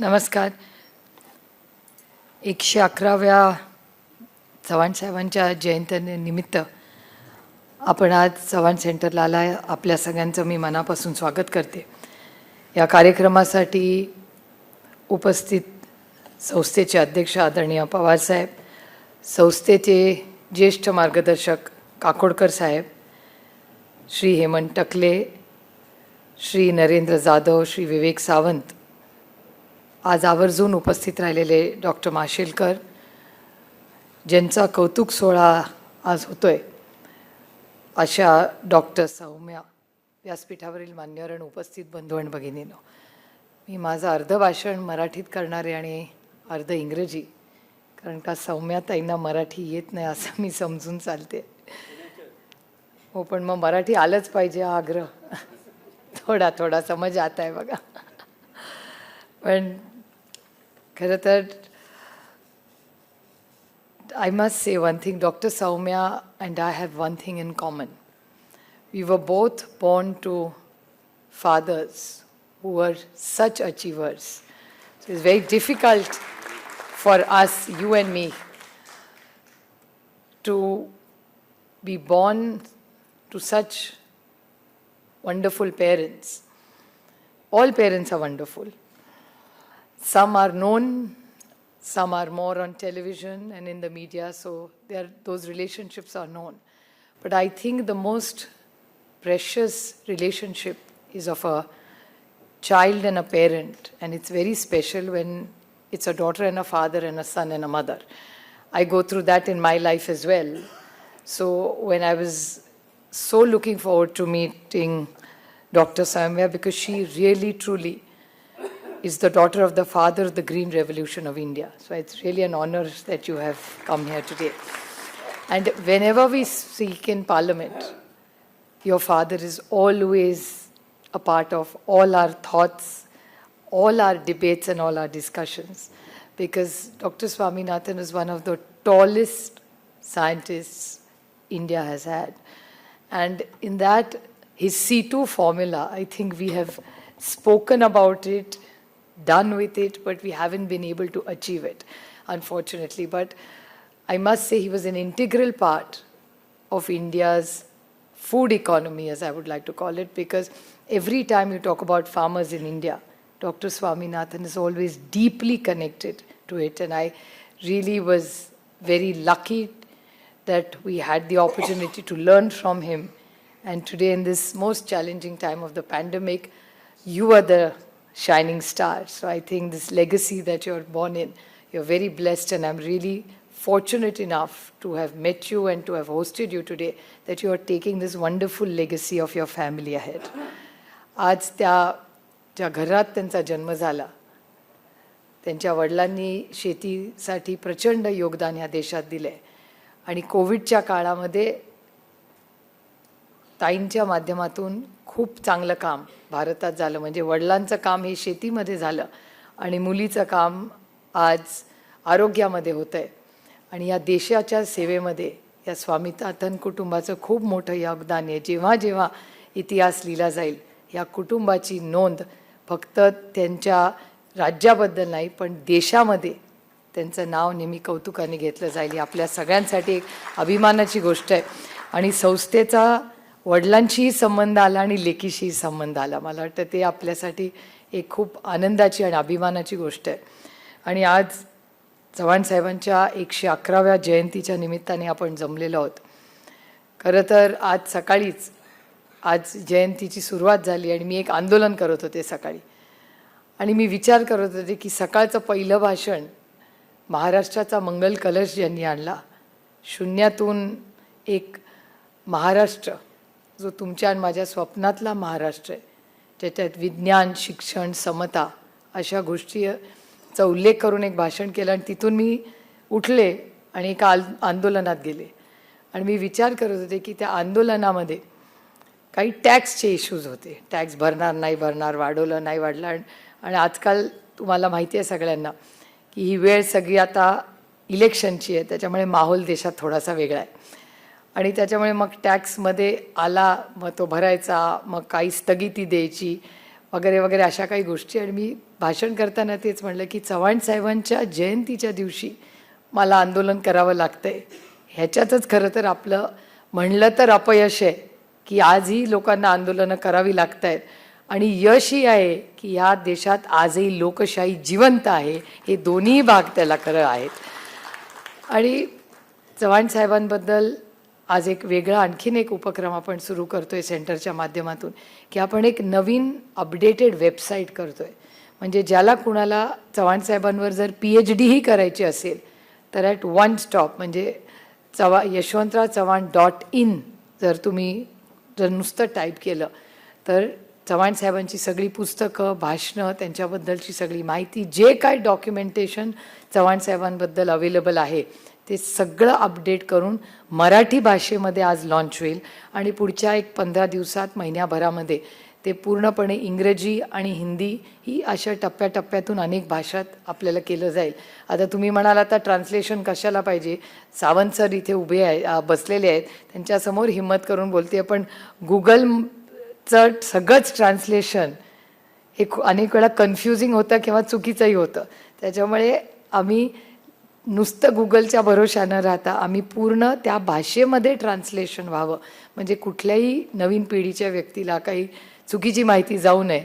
नमस्कार. 111व्या चव्हाण साहेबांच्या जयंतीनिमित्त आपण आज चव्हाण सेंटरला आलाय. आपल्या सगळ्यांचं मी मनापासून स्वागत करते. या कार्यक्रमासाठी उपस्थित संस्थेचे अध्यक्ष आदरणीय पवार साहेब, संस्थेचे ज्येष्ठ मार्गदर्शक काकोडकर साहेब, श्री हेमंत टकले, श्री नरेंद्र जाधव, श्री विवेक सावंत, आज आवर्जून उपस्थित राहिलेले डॉक्टर माशेलकर, ज्यांचा कौतुक सोहळा आज होतोय, अशा डॉक्टर सौम्या, व्यासपीठावरील मान्यवर आणि उपस्थित बंधू आणि भगिनींनो, मी माझं अर्ध भाषण मराठीत करणारे आणि अर्ध इंग्रजी, कारण का सौम्याताईंना मराठी येत नाही असं मी समजून चालते. हो, पण मग मराठी आलंच पाहिजे हा आग्रह थोडा थोडा समज आता आहे बघा. पण खरं तर I must say one thing, Dr. Soumya and I have one thing in common. We were both born to fathers who were such achievers. So it's very difficult for us, you and me, to be born to such wonderful parents. All parents are wonderful. Some are known, some are more on television and in the media, so those relationships are known. But I think the most precious relationship is of a child and a parent, and it's very special when it's a daughter and a father and a son and a mother. I go through that in my life as well. So when I was so looking forward to meeting Dr. Soumya, because she really truly is the daughter of the father of the Green Revolution of India. So it's really an honor that you have come here today. And whenever we speak in Parliament, your father is always a part of all our thoughts, all our debates and all our discussions. Because Dr. Swaminathan is one of the tallest scientists India has had. And in that, his C2 formula, I think we have spoken about it, done with it, but we haven't been able to achieve it, unfortunately. But I must say he was an integral part of India's food economy, as I would like to call it, because every time you talk about farmers in India, Dr. Swaminathan is always deeply connected to it. And I really was very lucky that we had the opportunity to learn from him. And today, in this most challenging time of the pandemic, you are the shining star. So I think this legacy that you're born in, you're very blessed, and I'm really fortunate enough to have met you and to have hosted you today, that you are taking this wonderful legacy of your family ahead. आज ज्या घरात त्यांचा जन्म झाला, त्यांच्या वडिलांनी शेतीसाठी प्रचंड योगदान या देशात दिले, आणि कोविडच्या काळामध्ये ताईंच्या माध्यमातून खूप चांगलं काम भारतात झालं. म्हणजे वडिलांचं काम हे शेतीमध्ये झालं आणि मुलीचं काम आज आरोग्यामध्ये होतं आहे. आणि या देशाच्या सेवेमध्ये या स्वामीनाथन कुटुंबाचं खूप मोठं योगदान आहे. जेव्हा जेव्हा इतिहास लिहिला जाईल, या कुटुंबाची नोंद फक्त त्यांच्या राज्याबद्दल नाही, पण देशामध्ये त्यांचं नाव नेहमी कौतुकाने घेतलं जाईल. ही आपल्या सगळ्यांसाठी एक अभिमानाची गोष्ट आहे. आणि संस्थेचा वडिलांशीही संबंध आला आणि लेकीशीही संबंध आला. मला वाटतं ते आपल्यासाठी एक खूप आनंदाची आणि अभिमानाची गोष्ट आहे. आणि आज चव्हाण साहेबांच्या 111व्या जयंतीच्या निमित्ताने आपण जमलेलो आहोत. खरं तर आज सकाळीच आज जयंतीची सुरुवात झाली आणि मी एक आंदोलन करत होते सकाळी. आणि मी विचार करत होते की सकाळचं पहिलं भाषण महाराष्ट्राचा मंगल कलश ज्यांनी आणला, शून्यातून एक महाराष्ट्र जो तुमच्या आणि माझ्या स्वप्नातला महाराष्ट्र आहे, ज्याच्यात विज्ञान, शिक्षण, समता अशा गोष्टीचा उल्लेख करून एक भाषण केलं. आणि तिथून मी उठले आणि एका आंदोलनात गेले. आणि मी विचार करत होते की त्या आंदोलनामध्ये काही टॅक्सचे इश्यूज होते. टॅक्स भरणार नाही भरणार, वाढवलं नाही वाढलं. आणि आजकाल तुम्हाला माहिती आहे सगळ्यांना की ही वेळ सगळी आता इलेक्शनची आहे, त्याच्यामुळे माहोल देशात थोडासा वेगळा आहे. आणि त्याच्यामुळे मग टॅक्समध्ये आला, मग तो भरायचा, मग काही स्थगिती द्यायची, वगैरे वगैरे अशा काही गोष्टी. आणि मी भाषण करताना तेच म्हणलं की चव्हाण साहेबांच्या जयंतीच्या दिवशी मला आंदोलन करावं लागतं आहे. ह्याच्यातच खरं तर आपलं म्हणलं तर अपयश आहे की आजही लोकांना आंदोलनं करावी लागत आहेत. आणि यशही आहे की ह्या देशात आजही लोकशाही जिवंत आहे. हे दोन्ही भाग त्याला खरं आहेत. आणि चव्हाण साहेबांबद्दल आज एक वेगळा आणखीन एक उपक्रम आपण सुरू करतोय सेंटरच्या माध्यमातून की आपण एक नवीन अपडेटेड वेबसाईट करतोय. म्हणजे ज्याला कुणाला चव्हाण साहेबांवर जर PhD ही करायची असेल तर ॲट वन स्टॉप म्हणजे यशवंतराव.चव्हाण.in जर तुम्ही जर नुसतं टाईप केलं तर चव्हाण साहेबांची सगळी पुस्तकं, भाषणं, त्यांच्याबद्दलची सगळी माहिती, जे काय डॉक्युमेंटेशन चव्हाण साहेबांबद्दल अवेलेबल आहे ते सगळं अपडेट करून मराठी भाषेमध्ये आज लॉन्च होईल. आणि पुढच्या एक 15 दिवसात, महिन्याभरामध्ये ते पूर्णपणे इंग्रजी आणि हिंदी ही अशा टप्प्याटप्प्यातून अनेक भाषात आपल्याला केलं जाईल. आता तुम्ही म्हणाल आता ट्रान्सलेशन कशाला पाहिजे, सावंत सर इथे उभे आहे, बसलेले आहेत, त्यांच्यासमोर हिम्मत करून बोलते. पण गुगलचं सगळंच ट्रान्सलेशन हे अनेक वेळा कन्फ्युजिंग होतं किंवा चुकीचंही होतं. त्याच्यामुळे आम्ही नुसतं गुगलच्या भरोशानं राहता आम्ही पूर्ण त्या भाषेमध्ये ट्रान्सलेशन व्हावं, म्हणजे कुठल्याही नवीन पिढीच्या व्यक्तीला काही चुकीची माहिती जाऊ नये.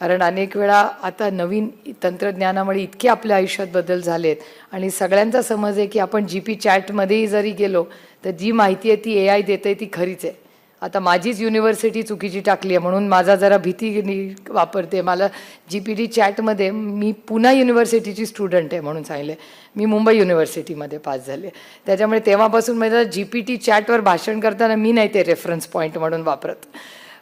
कारण अनेक वेळा आता नवीन तंत्रज्ञानामुळे इतके आपल्या आयुष्यात बदल झालेत आणि सगळ्यांचा समज आहे की आपण GP चॅटमध्येही जरी गेलो तर जी माहिती आहे ती AI देते ती खरीच आहे. आता माझीच युनिव्हर्सिटी चुकीची टाकली आहे म्हणून माझा जरा भीती वापरते. मला GPT चॅटमध्ये मी पुणा युनिव्हर्सिटीची स्टुडंट आहे म्हणून सांगितले, मी मुंबई युनिव्हर्सिटीमध्ये पास झाले. त्याच्यामुळे तेव्हापासून माझ्या GPT चॅटवर भाषण करताना मी नाही ते रेफरन्स पॉईंट म्हणून वापरत.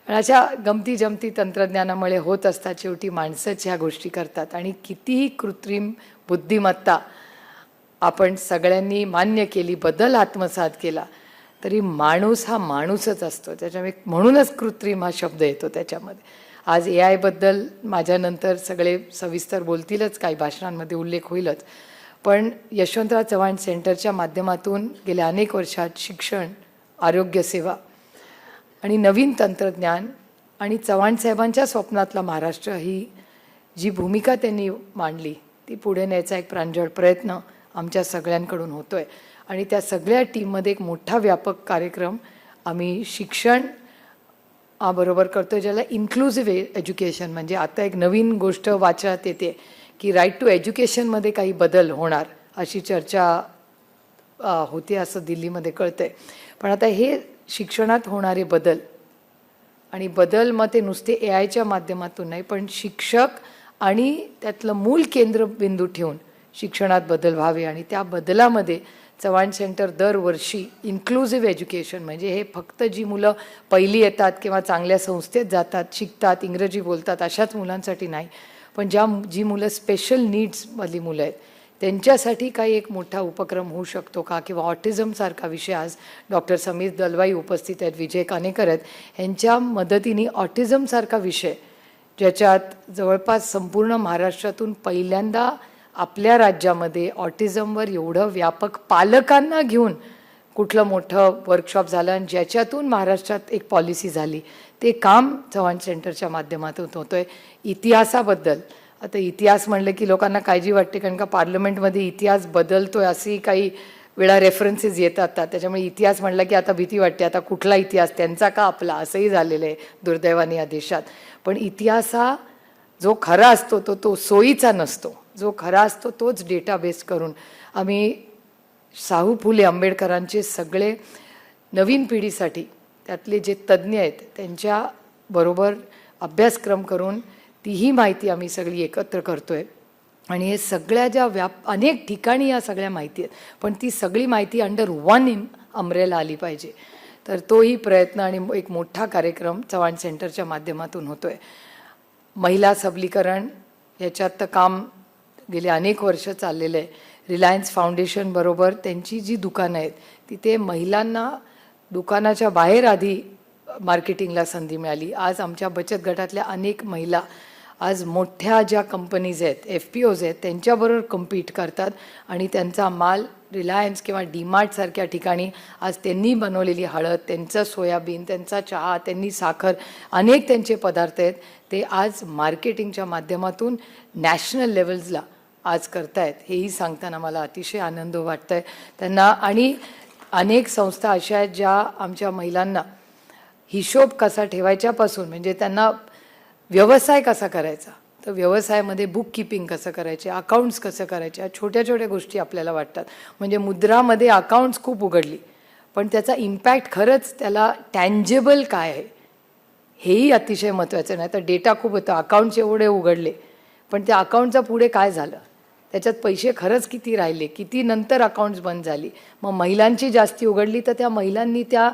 अशा गमती जमती तंत्रज्ञानामुळे होत असतात. शेवटी माणसंच ह्या गोष्टी करतात. आणि कितीही कृत्रिम बुद्धिमत्ता आपण सगळ्यांनी मान्य केली, बदल आत्मसात केला, तरी माणूस हा माणूसच असतो. त्याच्यामुळे म्हणूनच कृत्रिम हा शब्द येतो त्याच्यामध्ये. आज AI बद्दल माझ्यानंतर सगळे सविस्तर बोलतीलच, काही भाषणांमध्ये उल्लेख होईलच. पण यशवंतराव चव्हाण सेंटरच्या माध्यमातून गेल्या अनेक वर्षात शिक्षण, आरोग्यसेवा आणि नवीन तंत्रज्ञान आणि चव्हाण साहेबांच्या स्वप्नातला महाराष्ट्र ही जी भूमिका त्यांनी मांडली ती पुढे न्यायचा एक प्रांजळ प्रयत्न आमच्या सगळ्यांकडून होतो आहे. आणि त्या सगळ्या टीममध्ये एक मोठा व्यापक कार्यक्रम आम्ही शिक्षण बरोबर करतो, ज्याला इन्क्लुझिव्ह एज्युकेशन, म्हणजे आता एक नवीन गोष्ट वाचण्यात येते की राईट टू एज्युकेशनमध्ये काही बदल होणार अशी चर्चा होते असं दिल्लीमध्ये कळतंय. पण आता हे शिक्षणात होणारे बदल आणि बदल मग ते नुसते AIच्या माध्यमातून नाही, पण शिक्षक आणि त्यातलं मूल केंद्रबिंदू ठेवून शिक्षणात बदल व्हावे. आणि त्या बदलामध्ये चव्हाण सेंटर दरवर्षी इन्क्लुझिव्ह एज्युकेशन, म्हणजे हे फक्त जी मुलं पहिली येतात किंवा चांगल्या संस्थेत जातात, शिकतात, इंग्रजी बोलतात अशाच मुलांसाठी नाही, पण जी मुलं स्पेशल नीड्समधली मुलं आहेत त्यांच्यासाठी काही एक मोठा उपक्रम होऊ शकतो का. किंवा ऑटिझमसारखा विषय, आज डॉक्टर समीर दलवाई उपस्थित आहेत, विजय कानेकर आहेत, ह्यांच्या मदतीने ऑटिझमसारखा विषय ज्याच्यात जवळपास संपूर्ण महाराष्ट्रातून पहिल्यांदा आपल्या राज्यामध्ये ऑटिझमवर एवढं व्यापक पालकांना घेऊन कुठलं मोठं वर्कशॉप झालं आणि ज्याच्यातून महाराष्ट्रात एक पॉलिसी झाली, ते काम चव्हाण सेंटरच्या माध्यमातून होतं आहे. इतिहासाबद्दल आता इतिहास म्हणलं की लोकांना काळजी वाटते, कारण का पार्लमेंटमध्ये इतिहास बदलतो आहे असेही काही वेळा रेफरन्सेस येतात. त्याच्यामुळे इतिहास म्हणलं की आता भीती वाटते, आता कुठला इतिहास, त्यांचा का आपला, असंही झालेलं आहे दुर्दैवाने या देशात. पण इतिहास हा जो खरा असतो तो सोयीचा नसतो, जो खरा असतो तोच डेटाबेस करून आम्ही शाहू फुले आंबेडकरांचे सगळे नवीन पिढीसाठी त्यातले जे तज्ज्ञ आहेत त्यांच्याबरोबर अभ्यासक्रम करून तीही माहिती आम्ही सगळी एकत्र करतो आहे. आणि हे सगळ्या ज्या अनेक ठिकाणी या सगळ्या माहिती आहेत, पण ती सगळी माहिती अंडर वन अम्ब्रेला आली पाहिजे. तर तोही प्रयत्न आणि एक मोठा कार्यक्रम चव्हाण सेंटरच्या माध्यमातून होतो आहे. महिला सबलीकरण ह्याच्यात तर काम गेले अनेक वर्ष चाललेलं आहे. रिलायन्स फाउंडेशन बरोबर त्यांची जी दुकानं आहेत तिथे महिलांना दुकानाच्या बाहेर आधी मार्केटिंगला संधी मिळाली. आज आमच्या बचत गटातल्या अनेक महिला आज मोठ्या ज्या कंपनीज आहेत, FPOs आहेत, त्यांच्याबरोबर कम्पीट करतात आणि त्यांचा माल रिलायन्स किंवा डीमार्टसारख्या ठिकाणी आज त्यांनी बनवलेली हळद, त्यांचं सोयाबीन, त्यांचा चहा, त्यांनी साखर, अनेक त्यांचे पदार्थ आहेत ते आज मार्केटिंगच्या माध्यमातून नॅशनल लेवल्सला आज करतायत. हेही सांगताना मला अतिशय आनंद वाटतंय त्यांना. आणि अनेक संस्था अशा आहेत ज्या आमच्या महिलांना हिशोब कसा ठेवायच्यापासून, म्हणजे त्यांना व्यवसाय कसा करायचा, तर व्यवसायामध्ये बुक कीपिंग कसं करायचे, अकाउंट्स कसं करायचे, छोट्या छोट्या गोष्टी आपल्याला वाटतात. म्हणजे मुद्रामध्ये अकाउंट्स खूप उघडली, पण त्याचा इम्पॅक्ट खरंच त्याला टँजेबल काय आहे हेही अतिशय महत्त्वाचं. नाही तर डेटा खूप होतं, अकाउंट्स एवढे उघडले, पण त्या अकाउंटचा पुढे काय झालं, त्याच्यात पैसे खरंच किती राहिले, किती नंतर अकाउंट्स बंद झाली. मग महिलांची जास्ती उघडली तर त्या महिलांनी त्या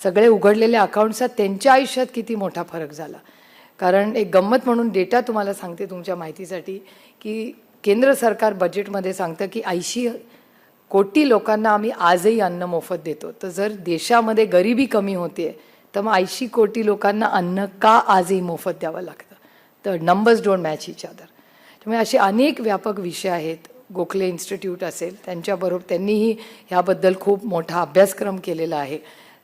सगळे उघडलेल्या अकाउंट्सचा त्यांच्या आयुष्यात किती मोठा फरक झाला. कारण एक गंमत म्हणून डेटा तुम्हाला सांगते तुमच्या माहितीसाठी, की केंद्र सरकार बजेटमध्ये सांगतं की 80 कोटी लोकांना आम्ही आजही अन्न मोफत देतो. तर जर देशामध्ये गरिबी कमी होते तर मग 80 कोटी लोकांना अन्न का आजही मोफत द्यावं लागतं. तर numbers don't match each other. त्यामुळे असे अनेक व्यापक विषय आहेत. गोखले इन्स्टिट्यूट असेल, त्यांच्याबरोबर त्यांनीही ह्याबद्दल खूप मोठा अभ्यासक्रम केलेला आहे.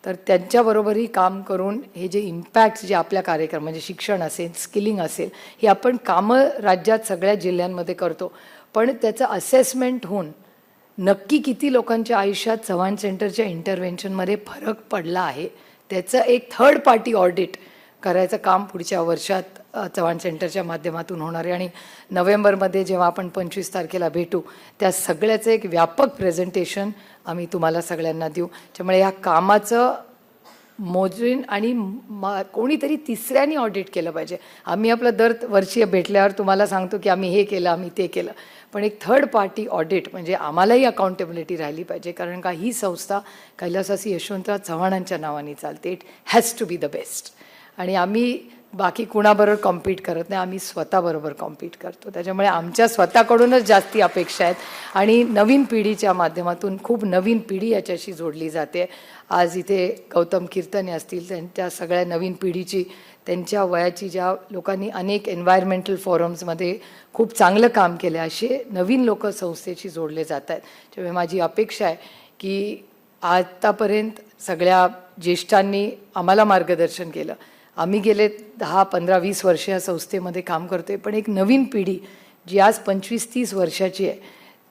तर त्यांच्याबरोबरही काम करून हे जे इम्पॅक्ट्स जे आपल्या कार्यक्रम म्हणजे शिक्षण असेल, स्किलिंग असेल, हे आपण कामं राज्यात सगळ्या जिल्ह्यांमध्ये करतो, पण त्याचं असेसमेंट होऊन नक्की किती लोकांच्या आयुष्यात चव्हाण सेंटरच्या इंटरव्हेन्शनमध्ये फरक पडला आहे त्याचं एक थर्ड पार्टी ऑडिट करायचं काम पुढच्या वर्षात चव्हाण सेंटरच्या माध्यमातून होणार आहे. आणि नोव्हेंबरमध्ये जेव्हा आपण 25 तारखेला भेटू त्या सगळ्याचं एक व्यापक प्रेझेंटेशन आम्ही तुम्हाला सगळ्यांना देऊ. त्यामुळे या कामाचं मोजून आणि कोणीतरी तिसऱ्यानी ऑडिट केलं पाहिजे. आम्ही आपलं दरवर्षी भेटल्यावर तुम्हाला सांगतो की आम्ही हे केलं, आम्ही ते केलं, पण एक थर्ड पार्टी ऑडिट म्हणजे आम्हालाही अकाउंटेबिलिटी राहिली पाहिजे. कारण का ही संस्था कैलासवासी यशवंतराव चव्हाणांच्या नावाने चालते. It has to be the best. आणि आम्ही बाकी कुणाबरोबर कॉम्पीट करत नाही, आम्ही स्वतःबरोबर कॉम्पीट करतो. त्याच्यामुळे आमच्या स्वतःकडूनच जास्ती अपेक्षा आहेत आणि नवीन पिढीच्या माध्यमातून खूप नवीन पिढी याच्याशी जोडली जाते. आज इथे गौतम कीर्तने असतील, त्यांच्या सगळ्या नवीन पिढीची त्यांच्या वयाची ज्या लोकांनी अनेक एन्व्हायरमेंटल फोरम्समध्ये खूप चांगलं काम केलं असे नवीन लोक संस्थेशी जोडले जात आहेत. त्यामुळे माझी अपेक्षा आहे की आतापर्यंत सगळ्या ज्येष्ठांनी आम्हाला मार्गदर्शन केलं. आम्ही गेले 10, 15, 20 वर्ष या संस्थेमध्ये काम करतो आहे, पण एक नवीन पिढी जी आज 25-30 वर्षाची आहे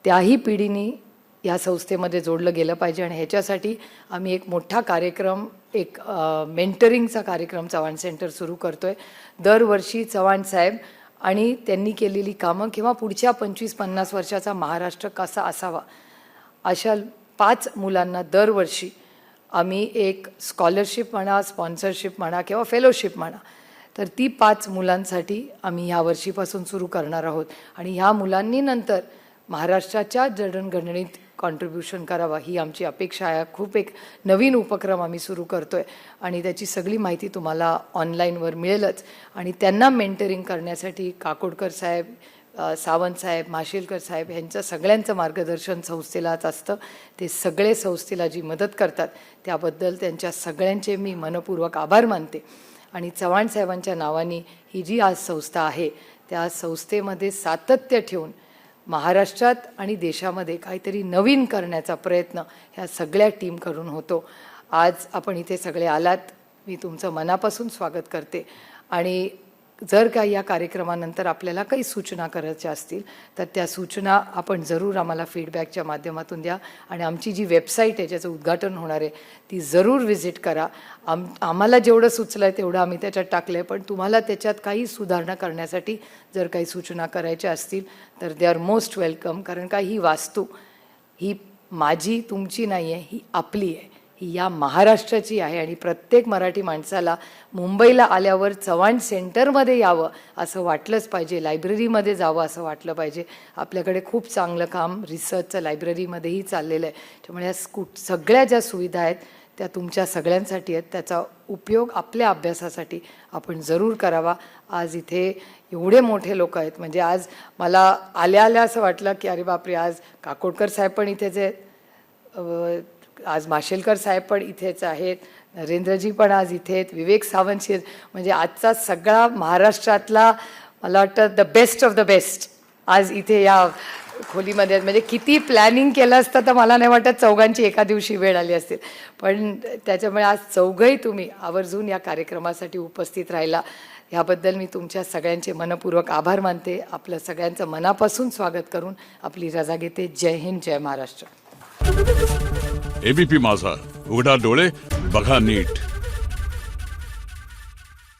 त्याही पिढीनी या संस्थेमध्ये जोडलं गेलं पाहिजे. आणि ह्याच्यासाठी आम्ही एक मोठा कार्यक्रम, एक मेंटरिंगचा कार्यक्रम चव्हाण सेंटर सुरू करतो आहे. दरवर्षी चव्हाण साहेब आणि त्यांनी केलेली कामं किंवा पुढच्या 25-50 वर्षाचा महाराष्ट्र कसा असावा अशा 5 मुलांना दरवर्षी आम्ही एक स्कॉलरशिप म्हणा, स्पॉन्सरशिप म्हणा किंवा फेलोशिप म्हणा, तर ती 5 मुलांसाठी आम्ही ह्या वर्षीपासून सुरू करणार आहोत. आणि ह्या मुलांनी नंतर महाराष्ट्राच्या जडणघडणीत कॉन्ट्रीब्युशन करावं ही आमची अपेक्षा आहे. खूप एक नवीन उपक्रम आम्ही सुरू करतो आहे आणि त्याची सगळी माहिती तुम्हाला ऑनलाईनवर मिळेलच. आणि त्यांना मेंटरिंग करण्यासाठी काकोडकर साहेब, सावंत साहेब, माशेलकर साहेब यांचं सगळ्यांचं मार्गदर्शन संस्थेलाच असतं. ते सगळे संस्थेला जी मदत करतात त्याबद्दल त्यांच्या सगळ्यांचे मी मनपूर्वक आभार मानते. आणि चव्हाण साहेबांच्या नावाने ही जी आज संस्था आहे त्या संस्थेमध्ये सातत्य ठेवून महाराष्ट्रात आणि देशामध्ये काहीतरी नवीन करण्याचा प्रयत्न ह्या सगळ्या टीम करून होतो. आज आपण इथे सगळे आलात, मी तुमचं मनापासून स्वागत करते. आणि जर काही या कार्यक्रमानंतर आपल्याला काही सूचना करायच्या असतील तर त्या सूचना आपण जरूर आम्हाला फीडबॅकच्या माध्यमातून द्या. आणि आमची जी वेबसाईट आहे ज्याचं उद्घाटन होणार आहे ती जरूर व्हिजिट करा. आम्हाला जेवढं सुचलं आहे तेवढं आम्ही त्याच्यात टाकलं आहे, पण तुम्हाला त्याच्यात काही सुधारणा करण्यासाठी जर काही सूचना करायच्या असतील तर दे आर मोस्ट वेलकम. कारण का ही वास्तू ही माझी तुमची नाही आहे, ही आपली आहे, ही या महाराष्ट्राची आहे. आणि प्रत्येक मराठी माणसाला मुंबईला आल्यावर चव्हाण सेंटरमध्ये यावं असं वाटलंच पाहिजे, लायब्ररीमध्ये जावं असं वाटलं पाहिजे. आपल्याकडे खूप चांगलं काम रिसर्चचं लायब्ररीमध्येही चाललेलं आहे. त्यामुळे या सगळ्या ज्या सुविधा आहेत त्या तुमच्या सगळ्यांसाठी आहेत, त्याचा उपयोग आपल्या अभ्यासासाठी आपण जरूर करावा. आज इथे एवढे मोठे लोक आहेत, म्हणजे आज मला आल्या आल्या असं वाटलं की अरे बापरे, आज काकोडकर साहेब पण इथेच आहेत, आज माशेलकर साहेब पण इथेच आहेत, नरेंद्रजी पण आज इथे आहेत, विवेक सावंतशी, म्हणजे आजचा सगळा महाराष्ट्रातला मला वाटतं the best of the best आज इथे या खोलीमध्ये आहेत. म्हणजे किती प्लॅनिंग केलं असतं तर मला नाही वाटत चौघांची एका दिवशी वेळ आली असतील. पण त्याच्यामुळे आज चौघंही तुम्ही आवर्जून या कार्यक्रमासाठी उपस्थित राहिला, ह्याबद्दल मी तुमच्या सगळ्यांचे मनपूर्वक आभार मानते. आपलं सगळ्यांचं मनापासून स्वागत करून आपली रजा घेते. जय हिंद, जय महाराष्ट्र. एबीपी माझा, उघडा डोळे बघा नीट.